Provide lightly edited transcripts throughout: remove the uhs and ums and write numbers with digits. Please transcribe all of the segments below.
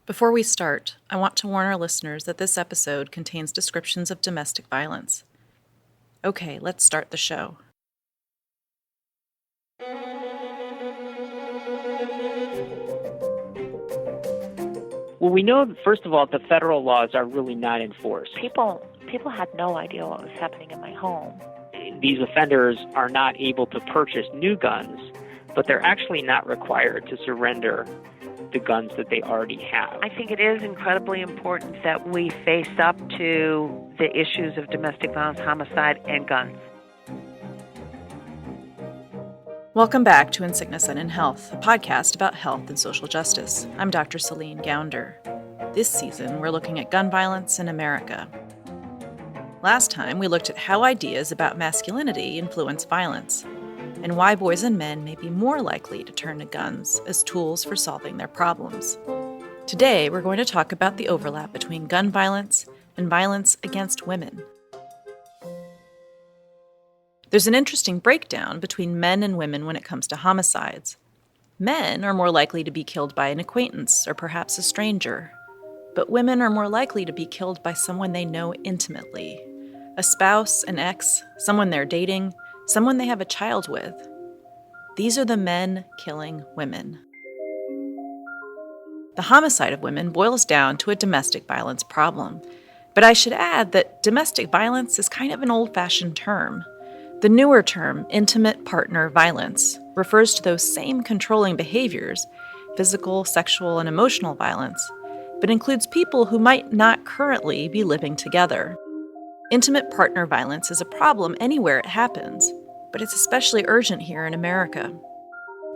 Before we start, I want to warn our listeners that this episode contains descriptions of domestic violence. Okay, let's start the show. Well, we know, first of all, the federal laws are really not enforced. People had no idea what was happening in my home. These offenders are not able to purchase new guns, but they're actually not required to surrender the guns that they already have. I think it is incredibly important that we face up to the issues of domestic violence, homicide, and guns. Welcome back to In Sickness and in Health, a podcast about health and social justice. I'm Dr. Céline Gounder. This season, we're looking at gun violence in America. Last time, we looked at how ideas about masculinity influence violence, and why boys and men may be more likely to turn to guns as tools for solving their problems. Today, we're going to talk about the overlap between gun violence and violence against women. There's an interesting breakdown between men and women when it comes to homicides. Men are more likely to be killed by an acquaintance or perhaps a stranger, but women are more likely to be killed by someone they know intimately. A spouse, an ex, someone they're dating, someone they have a child with. These are the men killing women. The homicide of women boils down to a domestic violence problem. But I should add that domestic violence is kind of an old-fashioned term. The newer term, intimate partner violence, refers to those same controlling behaviors, physical, sexual, and emotional violence, but includes people who might not currently be living together. Intimate partner violence is a problem anywhere it happens, but it's especially urgent here in America.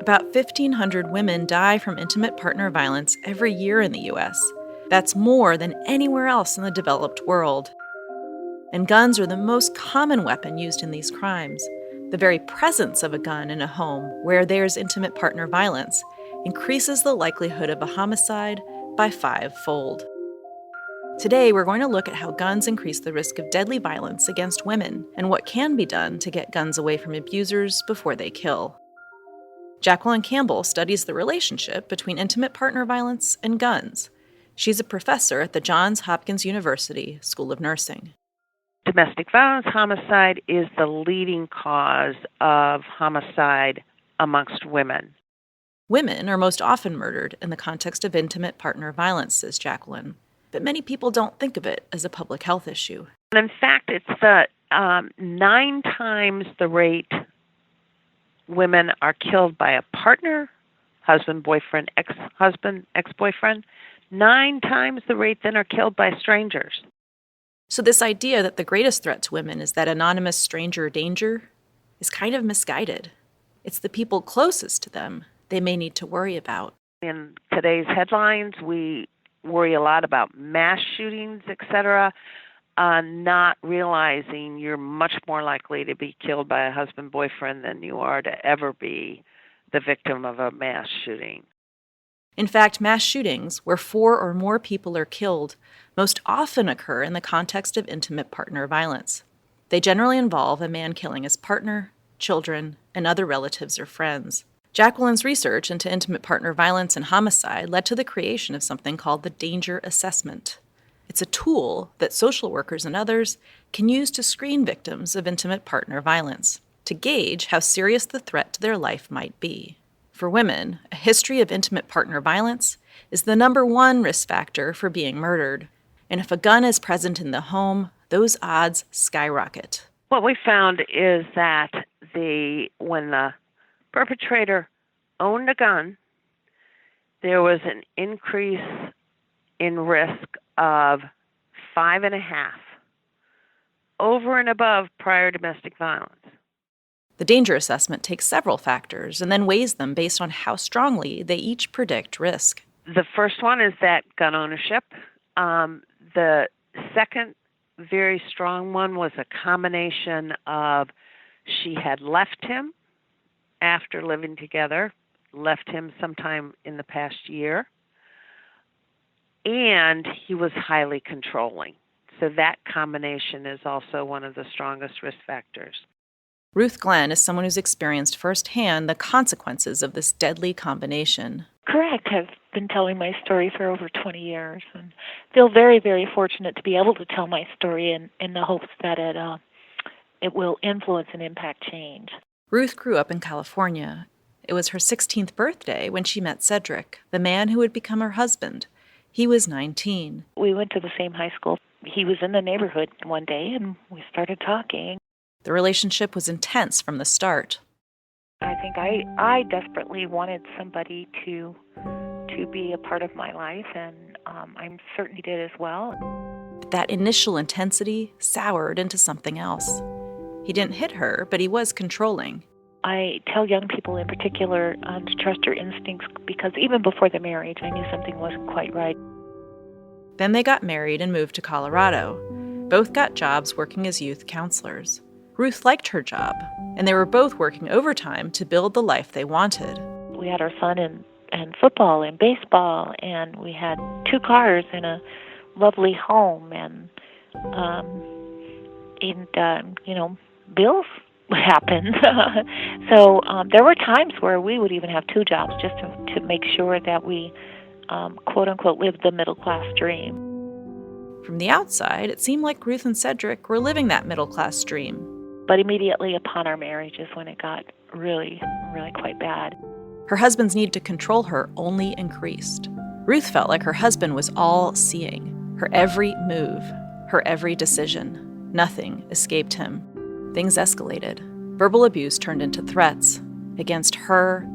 About 1,500 women die from intimate partner violence every year in the U.S. That's more than anywhere else in the developed world. And guns are the most common weapon used in these crimes. The very presence of a gun in a home where there's intimate partner violence increases the likelihood of a homicide by 5-fold. Today, we're going to look at how guns increase the risk of deadly violence against women and what can be done to get guns away from abusers before they kill. Jacquelyn Campbell studies the relationship between intimate partner violence and guns. She's a professor at the Johns Hopkins University School of Nursing. Domestic violence homicide is the leading cause of homicide amongst women. Women are most often murdered in the context of intimate partner violence, says Jacquelyn. But many people don't think of it as a public health issue. And in fact, it's the 9 times the rate women are killed by a partner, husband, boyfriend, ex-husband, ex-boyfriend, 9 times the rate then are killed by strangers. So this idea that the greatest threat to women is that anonymous stranger danger is kind of misguided. It's the people closest to them they may need to worry about. In today's headlines, we worry a lot about mass shootings, etc., not realizing you're much more likely to be killed by a husband-boyfriend than you are to ever be the victim of a mass shooting. In fact, mass shootings, where 4 or more people are killed, most often occur in the context of intimate partner violence. They generally involve a man killing his partner, children, and other relatives or friends. Jacquelyn's research into intimate partner violence and homicide led to the creation of something called the danger assessment. It's a tool that social workers and others can use to screen victims of intimate partner violence, to gauge how serious the threat to their life might be. For women, a history of intimate partner violence is the number 1 risk factor for being murdered. And if a gun is present in the home, those odds skyrocket. What we found is that when the perpetrator owned a gun, there was an increase in risk of 5.5 over and above prior domestic violence. The danger assessment takes several factors and then weighs them based on how strongly they each predict risk. The first one is that gun ownership. The second very strong one was a combination of she had left him after living together, left him sometime in the past year, and he was highly controlling. So that combination is also one of the strongest risk factors. Ruth Glenn is someone who's experienced firsthand the consequences of this deadly combination. Correct. I've been telling my story for over 20 years and feel very, very fortunate to be able to tell my story in the hopes that it will influence and impact change. Ruth grew up in California. It was her 16th birthday when she met Cedric, the man who would become her husband. He was 19. We went to the same high school. He was in the neighborhood one day, and we started talking. The relationship was intense from the start. I think I desperately wanted somebody to be a part of my life, and I'm certain he did as well. But that initial intensity soured into something else. He didn't hit her, but he was controlling. I tell young people in particular to trust your instincts, because even before the marriage, I knew something wasn't quite right. Then they got married and moved to Colorado. Both got jobs working as youth counselors. Ruth liked her job, and they were both working overtime to build the life they wanted. We had our son in football and baseball, and we had 2 cars and a lovely home, and bills happened. So there were times where we would even have 2 jobs just to make sure that we, quote unquote, lived the middle class dream. From the outside, it seemed like Ruth and Cedric were living that middle class dream. But immediately upon our marriage is when it got really, really quite bad. Her husband's need to control her only increased. Ruth felt like her husband was all-seeing, her every move, her every decision. Nothing escaped him. Things escalated. Verbal abuse turned into threats against her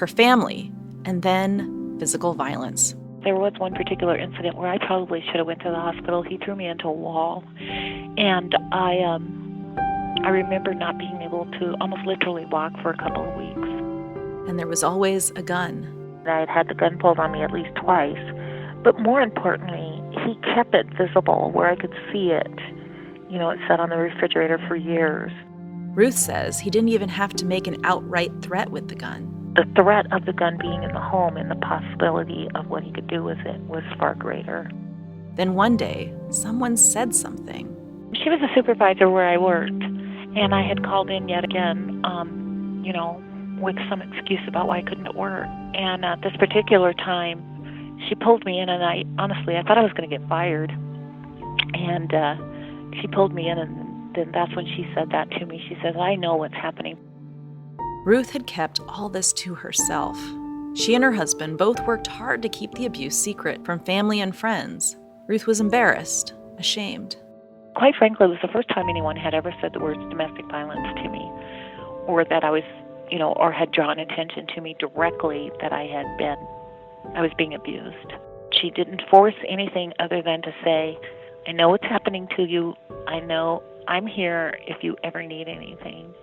family, and then physical violence. There was one particular incident where I probably should have went to the hospital. He threw me into a wall, and I remember not being able to almost literally walk for a couple of weeks. And there was always a gun. I had the gun pulled on me at least twice, but more importantly, he kept it visible where I could see it. It sat on the refrigerator for years. Ruth says he didn't even have to make an outright threat with the gun. The threat of the gun being in the home and the possibility of what he could do with it was far greater. Then one day, someone said something. She was a supervisor where I worked, and I had called in yet again, with some excuse about why I couldn't at work. And at this particular time, she pulled me in, and I thought I was going to get fired. And she pulled me in, and then that's when she said that to me. She says, "I know what's happening." Ruth had kept all this to herself. She and her husband both worked hard to keep the abuse secret from family and friends. Ruth was embarrassed, ashamed. Quite frankly, it was the first time anyone had ever said the words domestic violence to me, or that I was, or had drawn attention to me directly that I was being abused. She didn't force anything other than to say, "I know what's happening to you. I know I'm here if you ever need anything."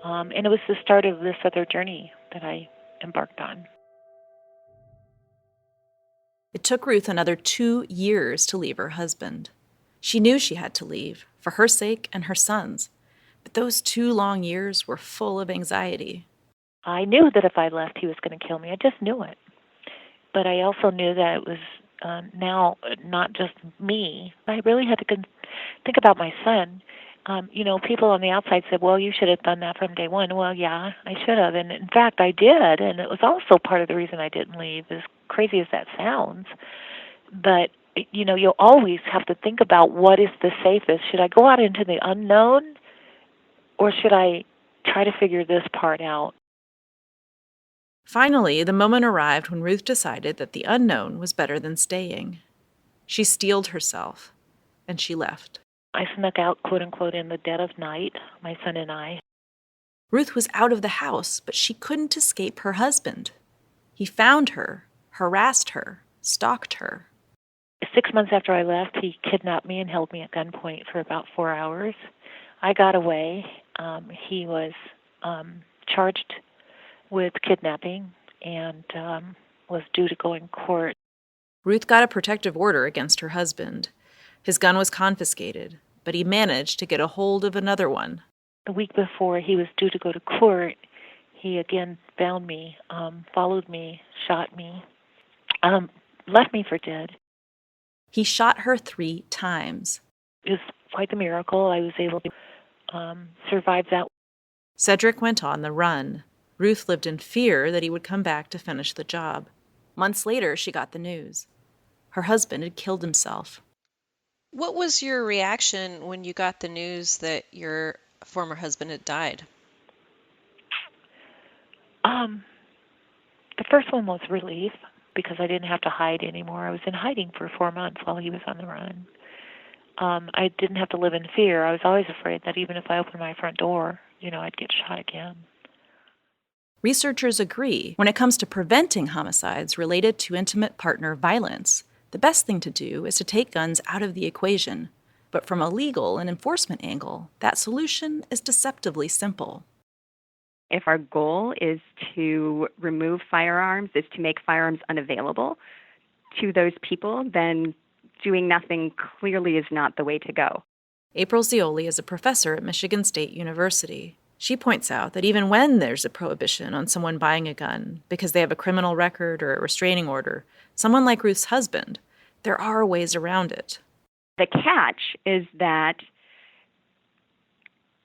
And it was the start of this other journey that I embarked on. It took Ruth another 2 years to leave her husband. She knew she had to leave, for her sake and her son's. But those 2 long years were full of anxiety. I knew that if I left, he was going to kill me. I just knew it. But I also knew that it was now not just me. I really had to think about my son. People on the outside said, "Well, you should have done that from day one." Well, yeah, I should have. And in fact, I did. And it was also part of the reason I didn't leave, as crazy as that sounds. But, you'll always have to think about what is the safest. Should I go out into the unknown, or should I try to figure this part out? Finally, the moment arrived when Ruth decided that the unknown was better than staying. She steeled herself, and she left. I snuck out, quote unquote, in the dead of night, my son and I. Ruth was out of the house, but she couldn't escape her husband. He found her, harassed her, stalked her. 6 months after I left, he kidnapped me and held me at gunpoint for about 4 hours. I got away. He was charged with kidnapping and was due to go in court. Ruth got a protective order against her husband. His gun was confiscated, but he managed to get a hold of another one. The week before he was due to go to court, he again found me, followed me, shot me, left me for dead. He shot her 3 times. It was quite a miracle. I was able to survive that. Cedric went on the run. Ruth lived in fear that he would come back to finish the job. Months later, she got the news. Her husband had killed himself. What was your reaction when you got the news that your former husband had died? The first one was relief because I didn't have to hide anymore. I was in hiding for 4 months while he was on the run. I didn't have to live in fear. I was always afraid that even if I opened my front door, I'd get shot again. Researchers agree when it comes to preventing homicides related to intimate partner violence, the best thing to do is to take guns out of the equation. But from a legal and enforcement angle, that solution is deceptively simple. If our goal is to remove firearms, is to make firearms unavailable to those people, then doing nothing clearly is not the way to go. April Zeoli is a professor at Michigan State University. She points out that even when there's a prohibition on someone buying a gun because they have a criminal record or a restraining order, someone like Ruth's husband, there are ways around it. The catch is that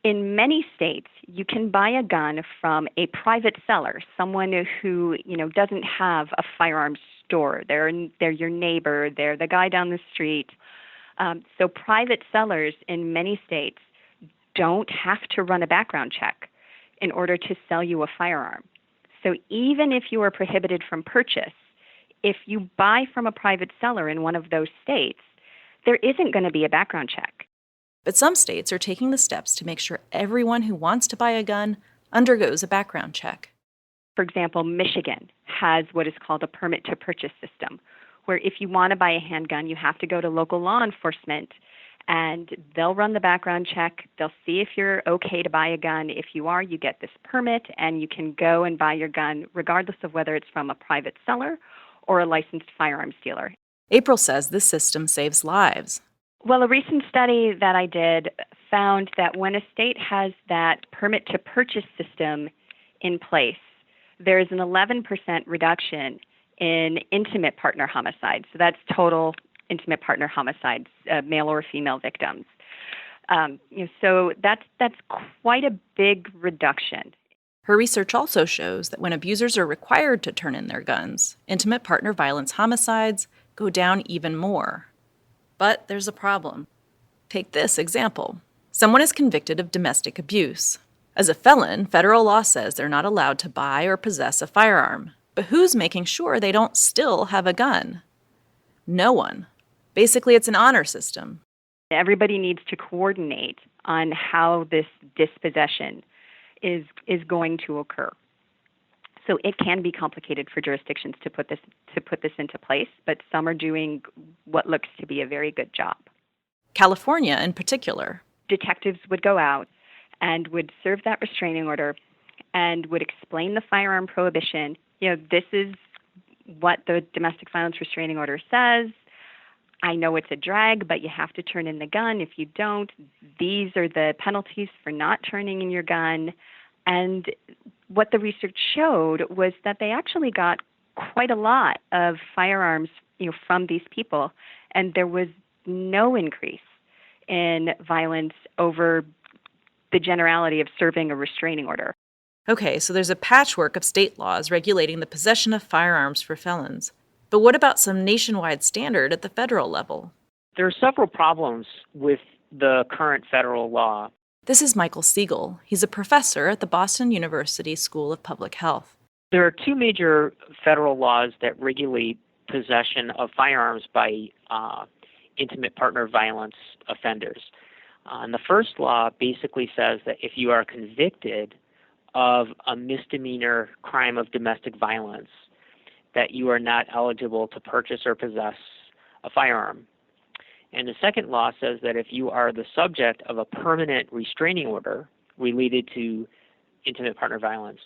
in many states, you can buy a gun from a private seller, someone who, doesn't have a firearms store. They're your neighbor. They're the guy down the street. So private sellers in many states don't have to run a background check in order to sell you a firearm. So even if you are prohibited from purchase, if you buy from a private seller in one of those states, there isn't going to be a background check. But some states are taking the steps to make sure everyone who wants to buy a gun undergoes a background check. For example, Michigan has what is called a permit to purchase system, where if you want to buy a handgun, you have to go to local law enforcement, and they'll run the background check. They'll see if you're okay to buy a gun. If you are, you get this permit, and you can go and buy your gun regardless of whether it's from a private seller or a licensed firearms dealer. April says this system saves lives. Well, a recent study that I did found that when a state has that permit to purchase system in place, there is an 11% reduction in intimate partner homicides. So that's total intimate partner homicides, male or female victims. So that's quite a big reduction. Her research also shows that when abusers are required to turn in their guns, intimate partner violence homicides go down even more. But there's a problem. Take this example. Someone is convicted of domestic abuse. As a felon, federal law says they're not allowed to buy or possess a firearm. But who's making sure they don't still have a gun? No one. Basically, it's an honor system. Everybody needs to coordinate on how this dispossession is going to occur. So it can be complicated for jurisdictions to put this into place, but some are doing what looks to be a very good job. California, in particular. Detectives would go out and would serve that restraining order and would explain the firearm prohibition. This is what the domestic violence restraining order says. I know it's a drag, but you have to turn in the gun. If you don't, these are the penalties for not turning in your gun. And what the research showed was that they actually got quite a lot of firearms, from these people, and there was no increase in violence over the generality of serving a restraining order. Okay, so there's a patchwork of state laws regulating the possession of firearms for felons. But what about some nationwide standard at the federal level? There are several problems with the current federal law. This is Michael Siegel. He's a professor at the Boston University School of Public Health. There are two major federal laws that regulate possession of firearms by intimate partner violence offenders. And the first law basically says that if you are convicted of a misdemeanor crime of domestic violence, that you are not eligible to purchase or possess a firearm. And the second law says that if you are the subject of a permanent restraining order related to intimate partner violence,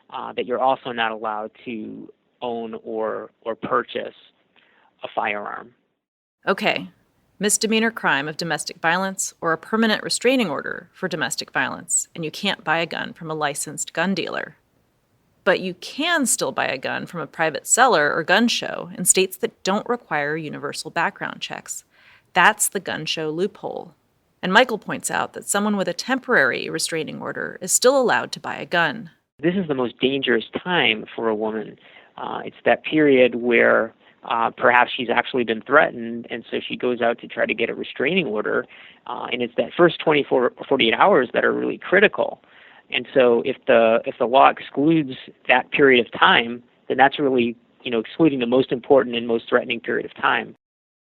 that you're also not allowed to own or purchase a firearm. Okay, misdemeanor crime of domestic violence or a permanent restraining order for domestic violence, and you can't buy a gun from a licensed gun dealer. But you can still buy a gun from a private seller or gun show in states that don't require universal background checks. That's the gun show loophole. And Michael points out that someone with a temporary restraining order is still allowed to buy a gun. This is the most dangerous time for a woman It's that period where perhaps she's actually been threatened, and so she goes out to try to get a restraining order, and it's that first 24 or 48 hours that are really critical. And so if the law excludes that period of time, then that's really excluding the most important and most threatening period of time.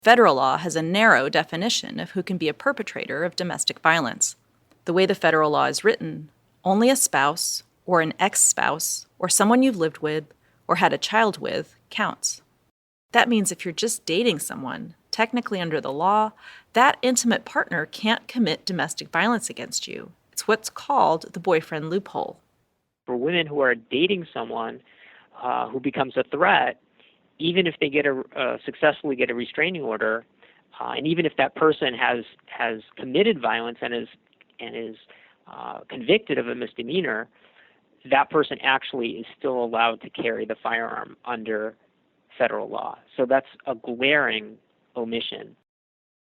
Federal law has a narrow definition of who can be a perpetrator of domestic violence. The way the federal law is written, only a spouse or an ex-spouse or someone you've lived with or had a child with counts. That means if you're just dating someone, technically under the law, that intimate partner can't commit domestic violence against you. It's what's called the boyfriend loophole. For women who are dating someone who becomes a threat, even if they successfully get a restraining order, and even if that person has committed violence and is convicted of a misdemeanor, that person actually is still allowed to carry the firearm under federal law. So that's a glaring omission.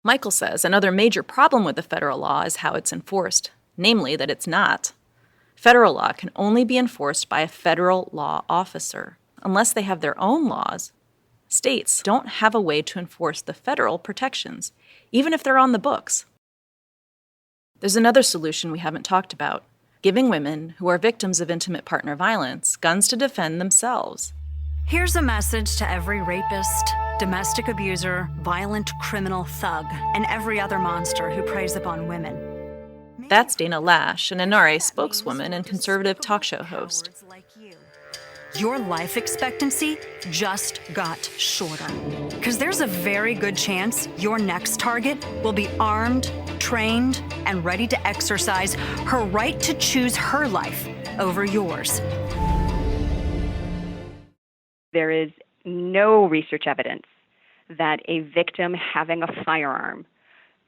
Michael says another major problem with the federal law is how it's enforced, namely that it's not. Federal law can only be enforced by a federal law officer. Unless they have their own laws, states don't have a way to enforce the federal protections, even if they're on the books. There's another solution we haven't talked about: giving women who are victims of intimate partner violence guns to defend themselves. Here's a message to every rapist, domestic abuser, violent criminal thug, and every other monster who preys upon women. That's Dana Loesch, an NRA spokeswoman and conservative talk show host. Your life expectancy just got shorter. Because there's a very good chance your next target will be armed, trained, and ready to exercise her right to choose her life over yours. There is no research evidence that a victim having a firearm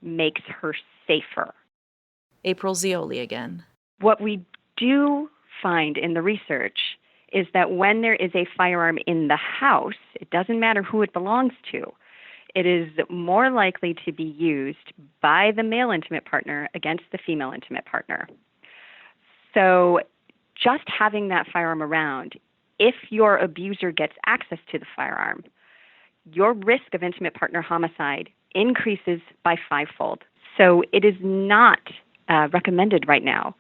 makes her safer. April Zeoli again. What we do find in the research is that when there is a firearm in the house, it doesn't matter who it belongs to, it is more likely to be used by the male intimate partner against the female intimate partner. So just having that firearm around, if your abuser gets access to the firearm, your risk of intimate partner homicide increases by 5-fold. So it is not recommended right now,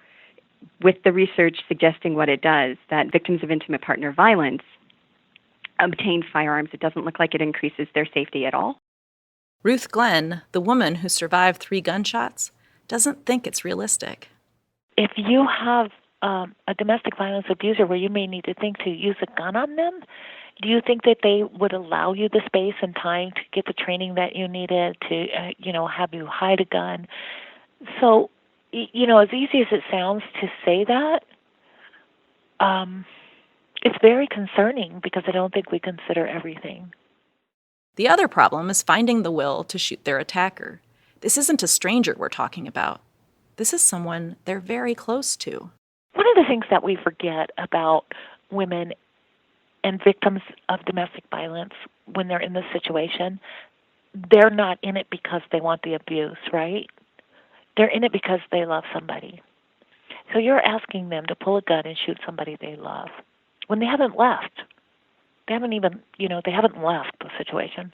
with the research suggesting what it does, that victims of intimate partner violence obtain firearms. It doesn't look like it increases their safety at all. Ruth Glenn, the woman who survived 3 gunshots, doesn't think it's realistic. If you have a domestic violence abuser where you may need to think to use a gun on them, do you think that they would allow you the space and time to get the training that you needed to, have you hide a gun? So, as easy as it sounds to say that, it's very concerning because I don't think we consider everything. The other problem is finding the will to shoot their attacker. This isn't a stranger we're talking about. This is someone they're very close to. One of the things that we forget about women and victims of domestic violence when they're in this situation, they're not in it because they want the abuse, right? They're in it because they love somebody. So you're asking them to pull a gun and shoot somebody they love when they haven't left. They haven't left the situation.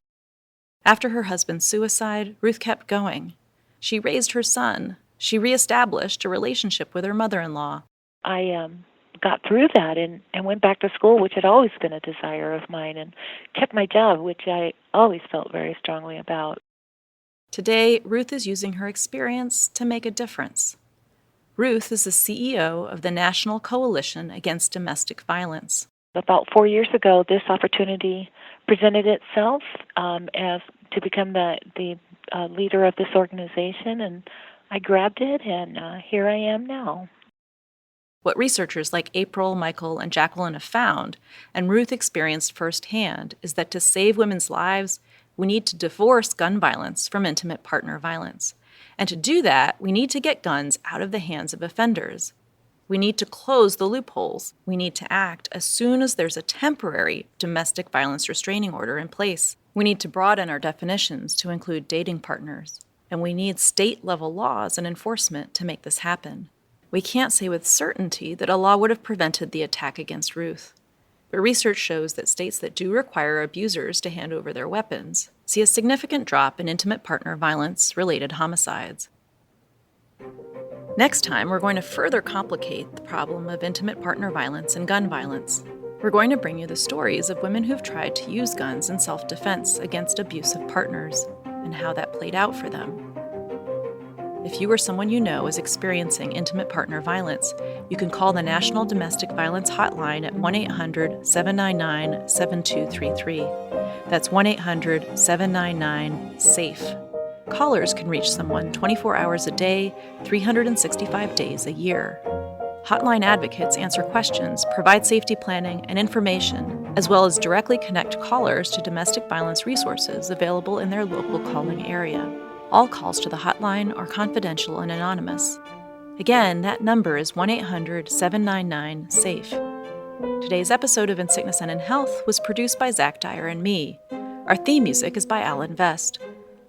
After her husband's suicide, Ruth kept going. She raised her son. She reestablished a relationship with her mother-in-law. I got through that and went back to school, which had always been a desire of mine, and kept my job, which I always felt very strongly about. Today, Ruth is using her experience to make a difference. Ruth is the CEO of the National Coalition Against Domestic Violence. About 4 years ago, this opportunity presented itself as to become the leader of this organization, and I grabbed it, and here I am now. What researchers like April, Michael, and Jacquelyn have found, and Ruth experienced firsthand, is that to save women's lives, we need to divorce gun violence from intimate partner violence. And to do that, we need to get guns out of the hands of offenders. We need to close the loopholes. We need to act as soon as there's a temporary domestic violence restraining order in place. We need to broaden our definitions to include dating partners. And we need state-level laws and enforcement to make this happen. We can't say with certainty that a law would have prevented the attack against Ruth. but research shows that states that do require abusers to hand over their weapons see a significant drop in intimate partner violence-related homicides. Next time, we're going to further complicate the problem of intimate partner violence and gun violence. We're going to bring you the stories of women who've tried to use guns in self-defense against abusive partners and how that played out for them. If you or someone you know is experiencing intimate partner violence, you can call the National Domestic Violence Hotline at 1-800-799-7233. That's 1-800-799-SAFE. Callers can reach someone 24 hours a day, 365 days a year. Hotline advocates answer questions, provide safety planning and information, as well as directly connect callers to domestic violence resources available in their local calling area. All calls to the hotline are confidential and anonymous. Again, that number is 1-800-799-SAFE. Today's episode of In Sickness and in Health was produced by Zach Dyer and me. Our theme music is by Alan Vest.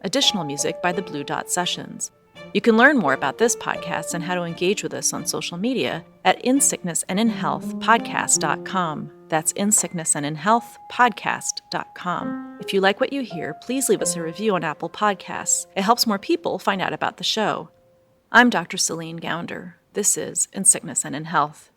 Additional music by the Blue Dot Sessions. You can learn more about this podcast and how to engage with us on social media at insicknessandinhealthpodcast.com. That's insicknessandinhealthpodcast.com. If you like what you hear, please leave us a review on Apple Podcasts. It helps more people find out about the show. I'm Dr. Céline Gounder. This is In Sickness and in Health.